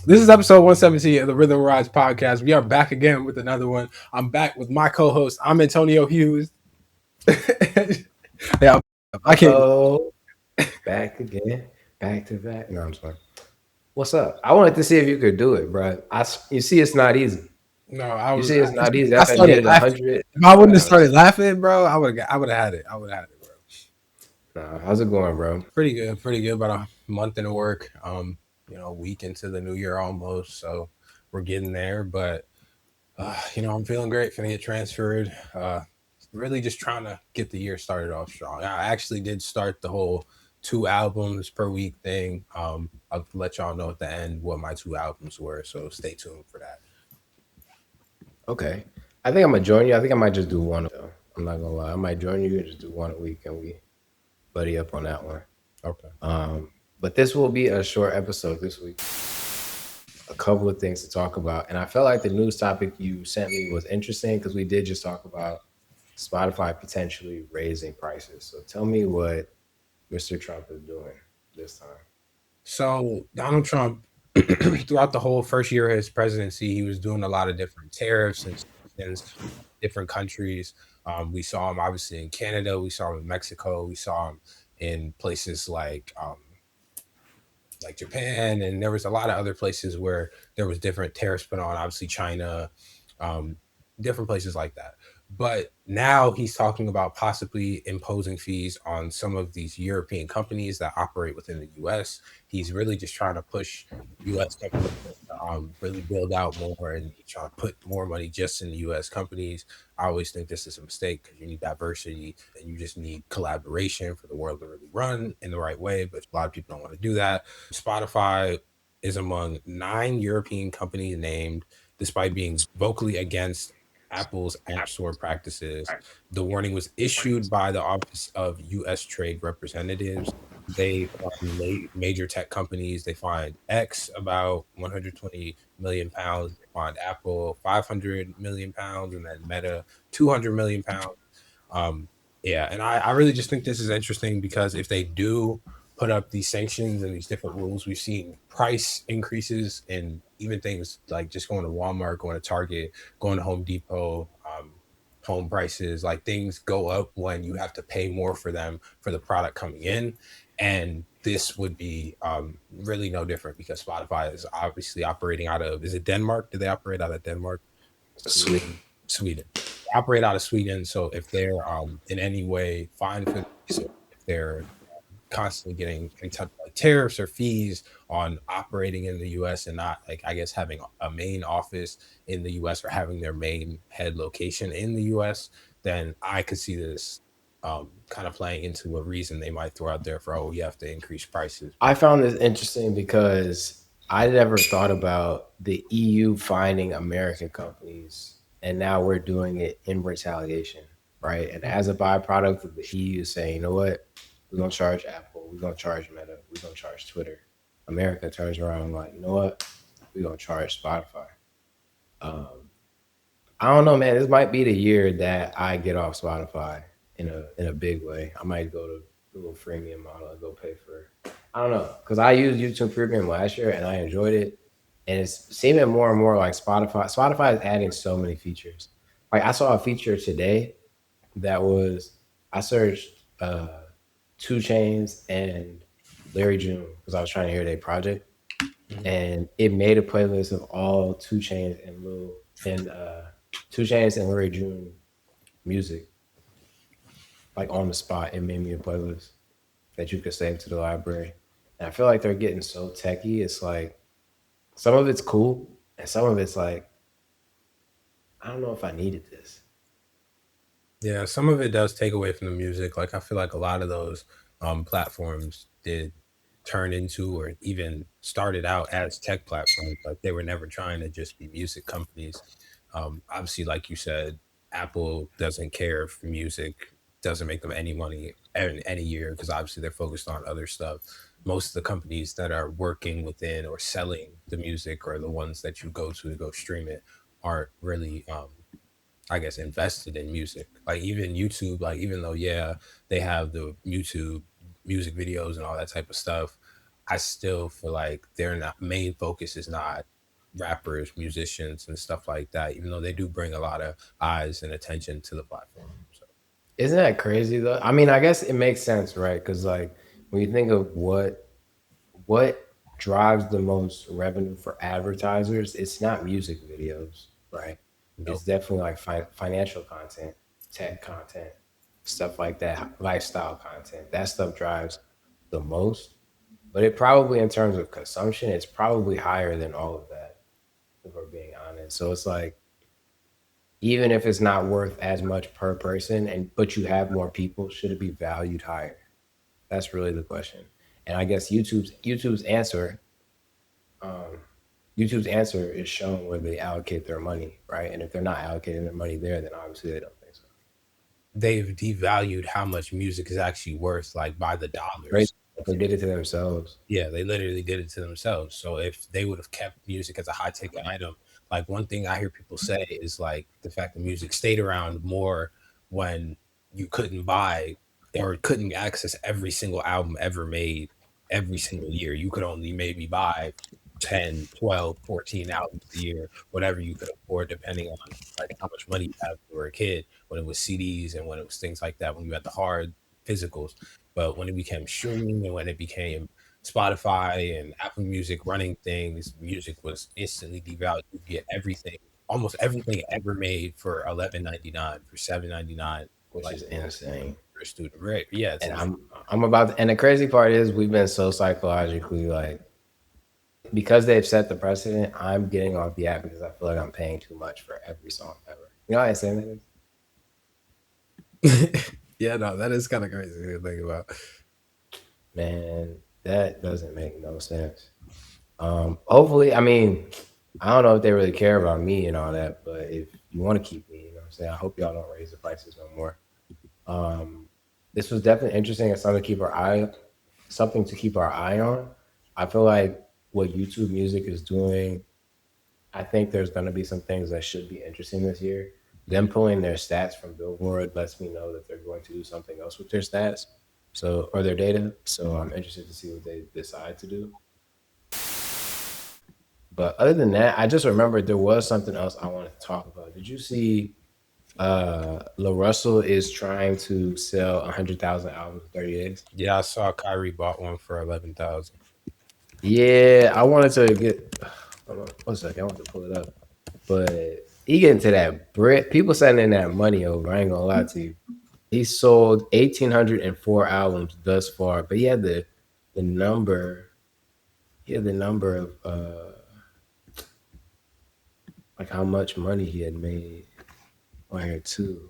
This is episode 117 of the Rhythm Rise podcast. We are back again with another one. I'm back with my co-host. I'm Antonio Hughes. Yeah, I can't. Oh, back again, back to back. No, I'm sorry. What's up? I wanted to see if you could do it, bro. You see, it's not easy. No, You see, it's not easy. I After I started did it a laughing. hundred. If I wouldn't have Wow. started laughing, bro, I would have had it. I would have had it, bro. Nah, how's it going, bro? Pretty good, pretty good. About a month into work. A week into the new year almost. So we're getting there, but I'm feeling great. Finna get transferred. Really just trying to get the year started off strong. I actually did start the whole 2 albums per week thing. I'll let y'all know at the end what my 2 albums were, so stay tuned for that. Okay. I think I'm gonna join you. I think I might just do one though. I'm not gonna lie. I might join you and just do one a week, and we buddy up on that one. Okay. But this will be a short episode this week. A couple of things to talk about, and I felt like the news topic you sent me was interesting because we did just talk about Spotify potentially raising prices. So tell me what Mr. Trump is doing this time. So Donald Trump, throughout the whole first year of his presidency, he was doing a lot of different tariffs and sanctions, different countries. We saw him obviously in Canada. We saw him in Mexico. We saw him in places like Japan, and there was a lot of other places where there was different tariffs put on, obviously China, um, different places like that. But now he's talking about possibly imposing fees on some of these European companies that operate within the U.S. He's really just trying to push U.S. companies to really build out more, and he's trying to put more money just in the U.S. companies. I always think this is a mistake because you need diversity and you just need collaboration for the world to really run in the right way. But a lot of people don't want to do that. Spotify is among 9 European companies named, despite being vocally against Apple's App Store practices. The warning was issued by the Office of U.S. Trade Representatives. They find major tech companies. They find X about 120 million pounds. They find Apple 500 million pounds, and then Meta 200 million pounds. Yeah, and I really just think this is interesting because if they do put up these sanctions and these different rules, we've seen price increases in even things like just going to Walmart, going to Target, going to Home Depot, home prices, like things go up when you have to pay more for them for the product coming in. And this would be really no different because Spotify is obviously operating out of, is it Denmark? Do they operate out of Denmark? Sweden. Sweden. They operate out of Sweden. So if they're in any way fined for this, or if they're constantly getting any type of like tariffs or fees on operating in the US and not, like, I guess having a main office in the US or having their main head location in the US, then I could see this kind of playing into a reason they might throw out there for, oh, you have to increase prices. I found this interesting because I never thought about the EU finding American companies, and now we're doing it in retaliation, right? And as a byproduct of the EU saying, you know what, we're gonna charge Apple, we're gonna charge Meta, we're gonna charge Twitter. America turns around and like, you know what, we're gonna charge Spotify. Um, I don't know, man. This might be the year that I get off Spotify in a big way. I might go to the little freemium model and go pay for. I don't know because I used YouTube Premium last year and I enjoyed it, and it's seeming more and more like Spotify. Spotify is adding so many features. Like I saw a feature today that was I searched Two Chains and Larry June because I was trying to hear their project, Mhm. and it made a playlist of all Two Chains and Two Chains and Larry June music, like on the spot. It made me a playlist that you could save to the library. And I feel like they're getting so techy. It's like some of it's cool, and some of it's like I don't know if I needed this. Yeah, some of it does take away from the music. Like I feel like a lot of those platforms did turn into or even started out as tech platforms. Like they were never trying to just be music companies. Obviously, like you said, Apple doesn't care if music doesn't make them any money in any year because obviously they're focused on other stuff. Most of the companies that are working within or selling the music or the ones that you go to go stream it aren't really I guess invested in music. Like even YouTube, like even though yeah, they have the YouTube music videos and all that type of stuff, I still feel like their not main focus is not rappers, musicians, and stuff like that. Even though they do bring a lot of eyes and attention to the platform. So Isn't that crazy though? I mean, I guess it makes sense, right? Because like when you think of what drives the most revenue for advertisers, it's not music videos, right? nope. It's definitely like financial content, tech content, stuff like that, lifestyle content. That stuff drives the most. But it probably, in terms of consumption, it's probably higher than all of that, if we're being honest. So it's like, even if it's not worth as much per person, and but you have more people, should it be valued higher? That's really the question. And I guess um, YouTube's answer is shown where they allocate their money, right? And if they're not allocating their money there, then obviously they don't think so. They've devalued how much music is actually worth, like by the Right? dollars. They did it to themselves. Yeah, they literally did it to themselves. So if they would have kept music as a high ticket item, like one thing I hear people say is like the fact that music stayed around more when you couldn't buy or couldn't access every single album ever made every single year. You could only maybe buy 10, 12, 14 albums a year, whatever you could afford, depending on like how much money you had when you were a kid, when it was CDs and when it was things like that, when you had the hard physicals. But when it became streaming and when it became Spotify and Apple Music running things, music was instantly devalued. You get everything, almost everything ever made for 11.99, for 7.99, Which like is insane. for a student. Right? Yeah, it's And insane. I'm about to, and the crazy part is we've been so psychologically like, because they've set the precedent, I'm getting off the app because I feel like I'm paying too much for every song ever. You know how insane that is? Yeah, no, that is kind of crazy to think about. Man, that doesn't make no sense. Hopefully, I mean, I don't know if they really care about me and all that, but if you want to keep me, you know what I'm saying? I hope y'all don't raise the prices no more. Um, this was definitely interesting and something to keep our eye on. I feel like what YouTube Music is doing, I think there's going to be some things that should be interesting this year. Them pulling their stats from Billboard lets me know that they're going to do something else with their stats, so or their data. So I'm interested to see what they decide to do. But other than that, I just remembered there was something else I wanted to talk about. Did you see LaRussell is trying to sell 100,000 albums in 30 days? Yeah, I saw Kyrie bought one for 11,000. Yeah, I wanted to get. Hold on, one second, I want to pull it up. But he getting to that bread. People sending that money over. I ain't gonna lie to you. He sold 1,804 albums thus far, but the number. He had the number of like how much money he had made on here too.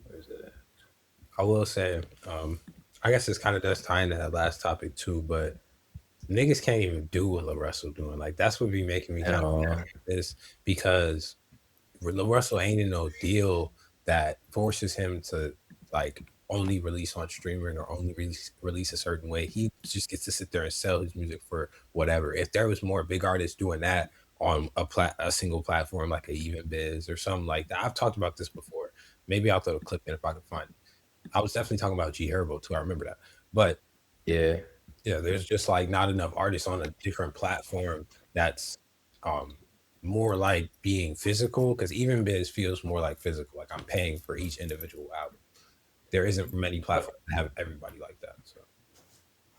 Where is it? I will say, I guess this kind of does tie into that last topic too, but niggas can't even do what LaRussell doing. Like that's what be making me At kind of all. mad at this because LaRussell ain't in no deal that forces him to like only release on streaming or only release a certain way. He just gets to sit there and sell his music for whatever. If there was more big artists doing that on a single platform like a Even Biz or something like that, I've talked about this before. Maybe I'll throw a clip in if I can find it. I was definitely talking about G Herbo too. I remember that, but Yeah. yeah, there's just like not enough artists on a different platform that's um more like being physical because even Biz feels more like physical. Like I'm paying for each individual album. There isn't many platforms that have everybody like that. So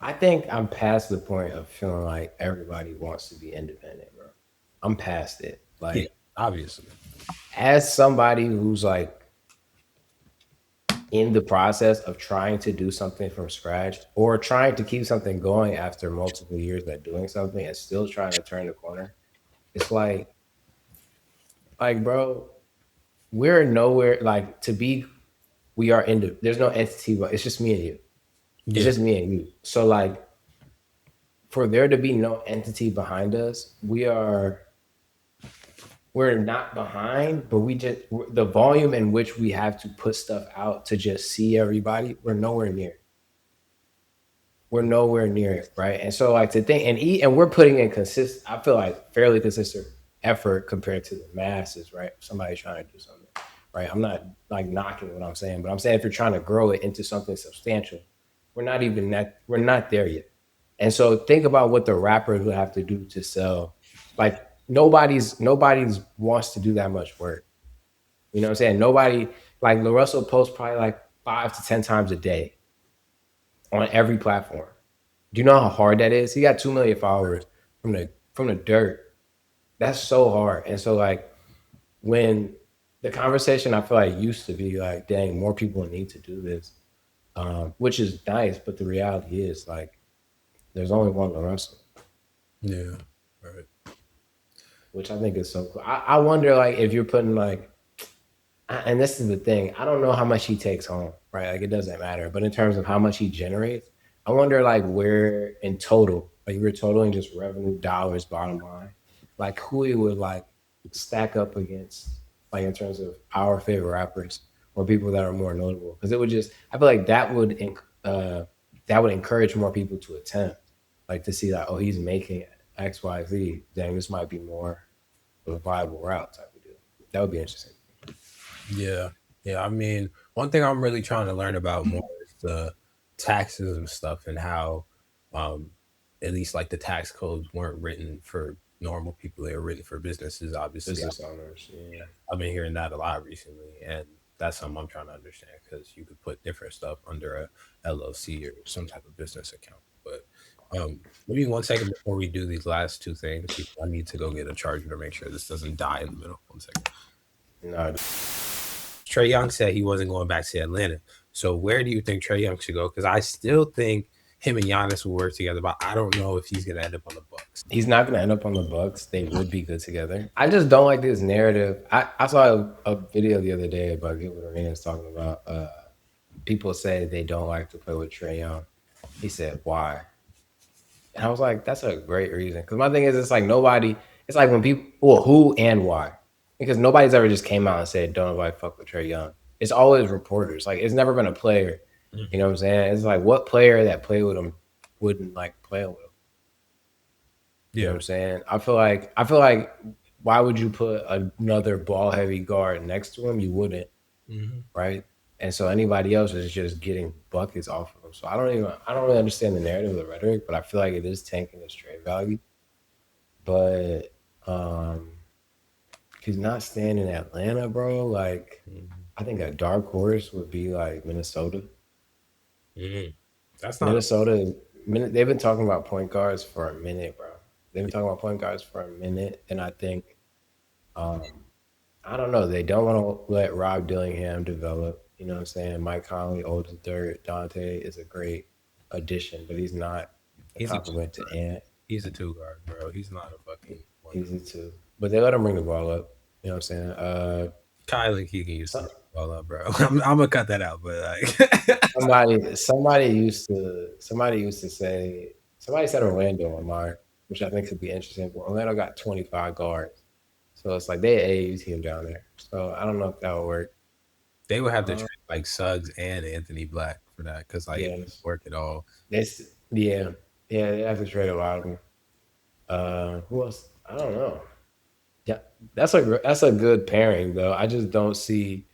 I think I'm past the point of feeling like everybody wants to be independent, bro. I'm past it. yeah, Like, obviously. as somebody who's like in the process of trying to do something from scratch or trying to keep something going after multiple years of doing something and still trying to turn the corner, it's like, bro, we're nowhere like to be. We are in. There's no entity, but it's just me and you. It's Yeah. just me and you. So like, for there to be no entity behind us, we're not behind, but the volume in which we have to put stuff out to just see everybody, we're nowhere near it, right? And so like to think and we're putting in consistent, I feel like fairly consistent effort compared to the masses, right? Somebody trying to do something, right? I'm not like knocking what I'm saying, but I'm saying if you're trying to grow it into something substantial, we're not there yet. And so think about what the rappers would have to do to sell. Like nobody's wants to do that much work. You know what I'm saying? Nobody like LaRussell posts probably like 5 to 10 times a day on every platform. Do you know how hard that is? He got 2 million followers from the dirt. That's so hard. And so like when the conversation I feel like used to be like, dang, more people need to do this, which is nice. But the reality is like there's only one LaRussell, Yeah. Right. which I think is so cool. I wonder like if you're putting like, and this is the thing, I don't know how much he takes home, right? Like it doesn't matter. But in terms of how much he generates, I wonder like where in total, like we're totaling just revenue dollars bottom line, like who he would like stack up against, like in terms of our favorite rappers or people that are more notable. Because it would just, I feel like that would encourage more people to attempt, like to see that, oh, he's making X, Y, Z. Dang, this might be more of a viable route type of deal. That would be interesting. Yeah. Yeah. I mean, one thing I'm really trying to learn about more is the taxes and stuff and how, um, at least like the tax codes weren't written for normal people; they were written for businesses. Obviously, Business owners, yeah. I've been hearing that a lot recently, and that's something I'm trying to understand because you could put different stuff under a LLC or some type of business account. But maybe 1 second before we do these last two things, because I need to go get a charger to make sure this doesn't die in the middle. 1 second. No, Trey Young said he wasn't going back to Atlanta. So where do you think Trey Young should go? Because I still think him and Giannis will work together, but I don't know if he's going to end up on the Bucks. he's not going to end up on the Bucks. They would be good together. I just don't like this narrative. I saw a video the other day about Gilbert Arenas talking about people say they don't like to play with Trey Young. He said, why? And I was like, that's a great reason. Because my thing is, it's like nobody, it's like when people, well, who and why? Because nobody's ever just came out and said, don't nobody fuck with Trey Young. It's always reporters. Like, it's never been a player. You know what I'm saying? It's like, what player that played with him wouldn't like play with him? You know what Yeah. I'm saying? I feel like why would you put another ball heavy guard next to him? You wouldn't, Mm-hmm. right? And so anybody else is just getting buckets off of him. So I don't really understand the narrative of the rhetoric, but I feel like it is tanking his trade value. But he's not staying in Atlanta, bro. Like Mm-hmm. I think a dark horse would be like Minnesota. Mm-hmm. That's not a. Minnesota, they've been talking about point guards for a minute, bro. They've been talking about point guards for a minute, and I think um, I don't know. They don't want to let Rob Dillingham develop. You know what I'm saying? Mike Conley, old as dirt. Dante is a great addition, but he's not a He's a compliment to Ant. he's a two guard, bro. He's not a fucking one. He's a two. But they let him bring the ball up. You know what I'm saying? Kylie, he can use to So, bring the ball up, bro. I'm gonna cut that out, but like, somebody said Orlando on mine, which I think could be interesting. But Orlando got 25 guards. So it's like they AAU team down there. So I don't know if that would work. they would have to Uh, trade like Suggs and Anthony Black for that because like it wouldn't yes. work at all. This yeah. Yeah, they have to trade a lot of them. Who else? I don't know. Yeah, that's a good pairing though. I just don't see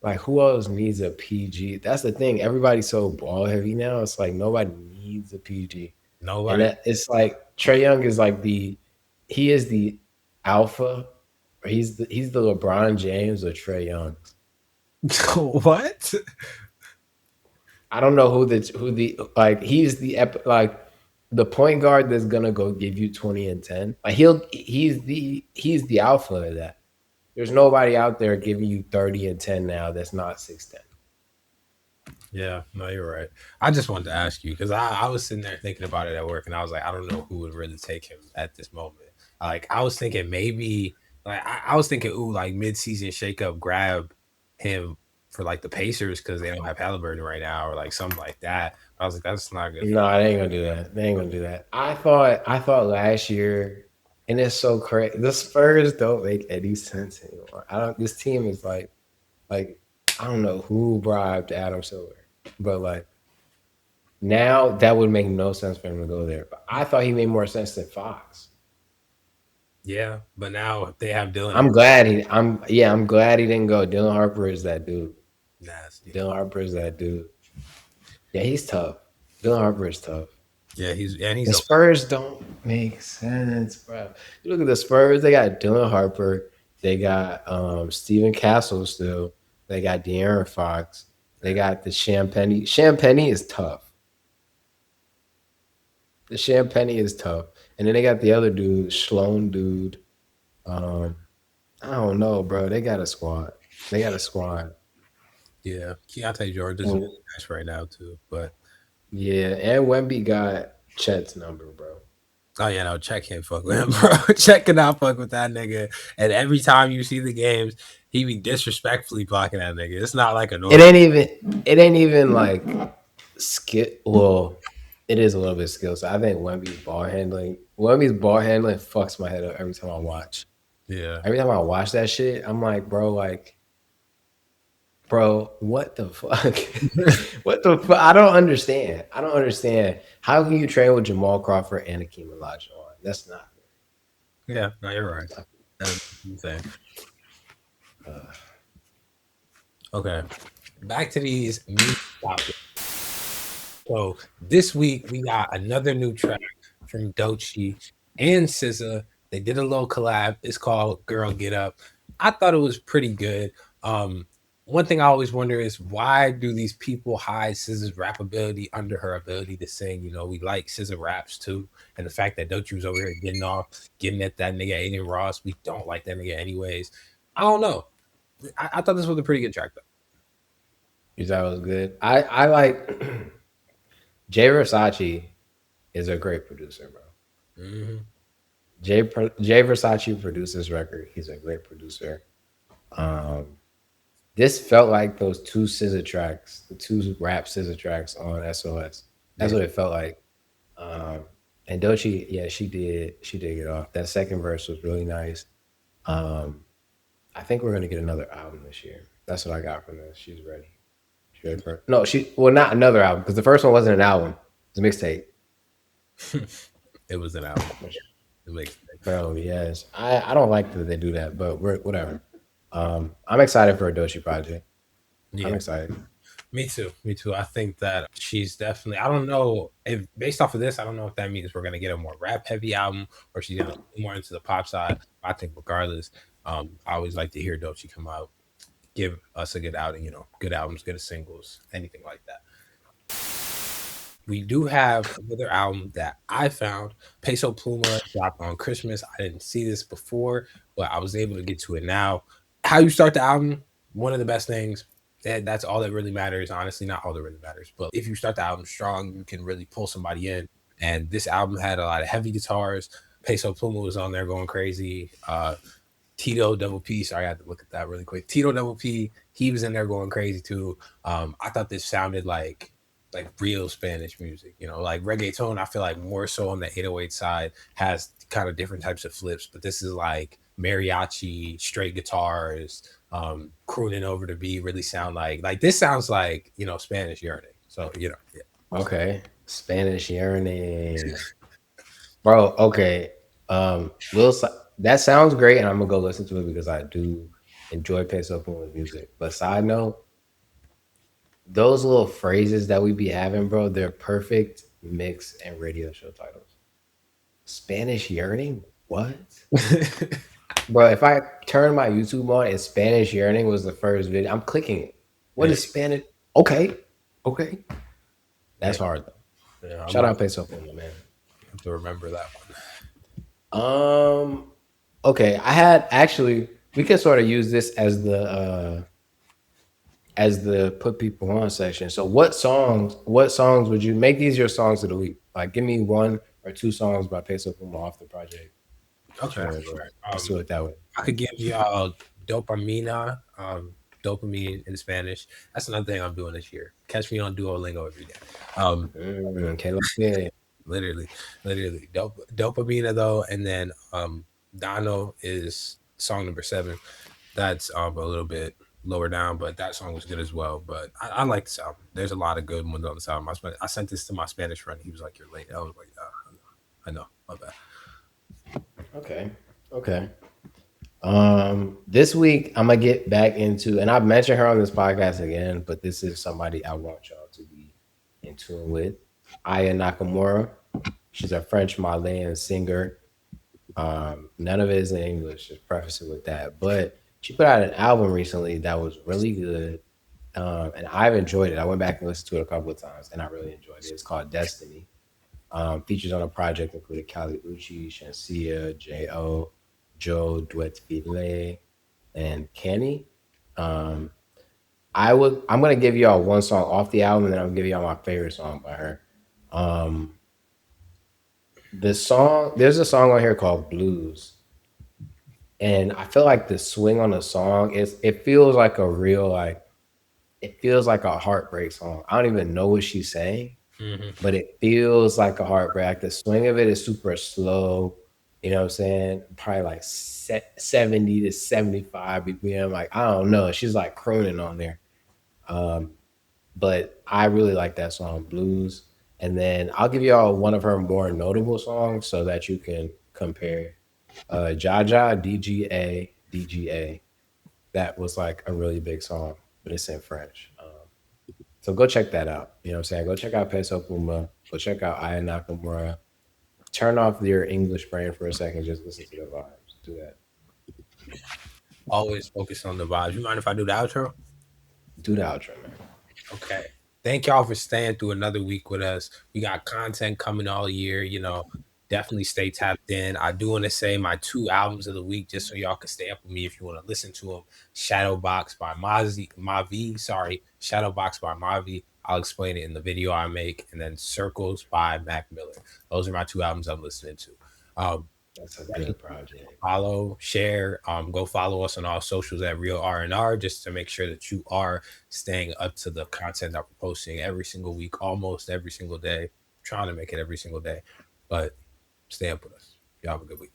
like who else needs a PG. That's the thing. Everybody's so ball heavy now. It's like nobody needs a PG, and Nobody. that it's like Trey Young is like he is the alpha, or he's the LeBron James of Trey Young. What? I don't know who the like he's the like the point guard that's gonna go give you 20 and 10. Like he's the alpha of that. There's nobody out there giving you 30 and 10 now that's not 6'10. Yeah, no, you're right. I just wanted to ask you because I was sitting there thinking about it at work, and I was like, I don't know who would really take him at this moment. Like, I was thinking maybe, like, I was thinking, ooh, like mid-season shakeup, grab him for like the Pacers because they don't have Halliburton right now, or like something like that. I was like, that's not good for. No, they ain't gonna do that. They ain't gonna do that. I thought last year, and it's so crazy. The Spurs don't make any sense anymore. I don't. This team is like I don't know who bribed Adam Silver, but like now that would make no sense for him to go there. But I thought he made more sense than Fox. Yeah, but now they have Dylan I'm Harper. glad he. I'm glad he didn't go. Dylan Harper is that dude. Nasty. Dylan Harper is that dude. Yeah, he's tough. Dylan Harper is tough. Yeah, he's The a Spurs don't make sense, bro. You look at the Spurs; they got Dylan Harper, they got Steven Castle still, they got De'Aaron Fox, they got the Champagny. Champagny is tough. The Champagny is tough, and then they got the other dude, Sloan dude. Um, I don't know, bro. They got a squad. They got a squad. yeah. Keontae George is And really nice right now too, but yeah, and Wemby got Chet's number, bro. oh yeah, no, Chet can't fuck with him, bro. Chet cannot fuck with that nigga. And every time you see the games, he be disrespectfully blocking that nigga. It's not like a It normal. ain't even. It ain't even like skill. Well, it is a little bit skill. So I think Wemby's ball handling fucks my head up every time I watch. Yeah. Every time I watch that shit, I'm like, bro, what the fuck? What the fuck? I don't understand. I don't understand. How can you train with Jamal Crawford and Akeem Olajuwon? That's not. Yeah, no, you're right. That's not That is insane. uh, Okay. Back to these music topics. So this week we got another new track from Doechii and SZA. They did a little collab. It's called "Girl Get Up." I thought it was pretty good. Um, One thing I always wonder is why do these people hide SZA's rap ability under her ability to sing? You know, we like SZA raps too, and the fact that Doechii was over here getting at that nigga Aiden Ross. We don't like that nigga anyways. I don't know. I thought this was a pretty good track though. you thought it was good. I like Jay Versace is a great producer, bro. Mhm. Jay Versace produced this record. He's a great producer. Um, this felt like those two scissor tracks, the two rap scissor tracks on SOS. That's Yeah. what it felt like. And Doechii, yeah, she did get off. That second verse was really nice. Um, I think we're gonna get another album this year. That's what I got from this. She's ready. She's ready for no, she well not another album because the first one wasn't an album. It was a mixtape. It was an album. It makes Bro, yes. I don't like that they do that, but we're whatever. I'm excited for a Doechii project. I'm yeah. excited. Me too. Me too. I think that she's definitely. I don't know if based off of this, I don't know if that means we're gonna get a more rap heavy album or she's gonna lean more into the pop side. I think regardless, I always like to hear Doechii come out, give us a good outing. You know, good albums, good singles, anything like that. We do have another album that I found. Peso Pluma dropped on Christmas. I didn't see this before, but I was able to get to it now. How you start the album, one of the best things. That's all that really matters. Honestly, not all that really matters, but if you start the album strong, you can really pull somebody in. And this album had a lot of heavy guitars. Peso Pluma was on there going crazy. Tito Double P. Sorry, I had to look at that really quick. Tito Double P. He was in there going crazy too. I thought this sounded like real Spanish music, you know, like reggaeton. I feel like more so on the 808 side has kind of different types of flips, but this is like mariachi, straight guitars, crooning over the beat. Really sound like this sounds like Spanish yearning. So yeah. Okay. Spanish yearning. Bro, okay. Will that sounds great, and I'm gonna go listen to it because I do enjoy Peso Pluma's music. But side note, those little phrases that we be having, bro, they're perfect mix and radio show titles. Spanish yearning? What? Bro, if I turn my YouTube on and Spanish yearning was the first video, I'm clicking it. What Yeah, is Spanish? Okay. Okay. yeah, That's hard though. yeah. I'm Shout gonna out Peso Pluma, man. have to remember that one. Um okay, I had actually we could sort of use this as the put people on section. So what songs would you make these your songs of the week? Like give me one or two songs by Peso Pluma off the project. Okay, Sure, bro. sure. Let's do it that way. I could give y'all dopamina, dopamine in Spanish. That's another thing I'm doing this year. Catch me on Duolingo every day. Um, Okay, yeah. literally, literally. Dopamina though, and then Dano is song number 7. That's a little bit lower down, but that song was good as well. But I like this album. There's a lot of good ones on this album. I sent this to my Spanish friend. He was like, "You're late." I was like, I know, my bad." Okay. Okay. This week I'm gonna get back into, and I've mentioned her on this podcast again, but this is somebody I want y'all to be in tune with. Aya Nakamura. She's a French Malian singer. None of it is in English. Just preface it with that. But she put out an album recently that was really good, and I've enjoyed it. I went back and listened to it a couple of times, and I really enjoyed it. It's called Destiny. Features on the project included Kali Uchis, Shansia, J.O., Joe Duetfile, and Kenny. Um, I'm gonna give y'all one song off the album, and then I'm gonna give y'all my favorite song by her. Um, there's a song on here called Blues, and I feel like the swing on the song is it feels like a real like it feels like a heartbreak song. I don't even know what she's saying, Hmm. but it feels like a heartbreak. Like the swing of it is super slow. You know what I'm saying? Probably like 70 to 75 BPM. Like, I don't know. She's like crooning on there. Um, but I really like that song, Blues. And then I'll give y'all one of her more notable songs so that you can compare. Jaja, DGA, DGA. That was like a really big song, but it's in French. So go check that out. You know what I'm saying? Go check out Peso Puma. Go check out Aya Nakamura. Turn off your English brain for a second. Just listen to the vibes. Do that. Always focus on the vibes. You mind if I do the outro? Do the outro, man. Okay. Thank y'all for staying through another week with us. We got content coming all year. Definitely stay tapped in. I do want to say my two albums of the week just so y'all can stay up with me if you want to listen to them. Shadowbox by Mavi. Sorry, Shadowbox by Mavi. I'll explain it in the video I make. And then Circles by Mac Miller. Those are my two albums I'm listening to. Um, That's a good project. Follow, share, go follow us on all socials at Real R&R just to make sure that you are staying up to the content that we're posting every single week, almost every single day. Trying to make it every single day, but stay up with us. Y'all have a good week.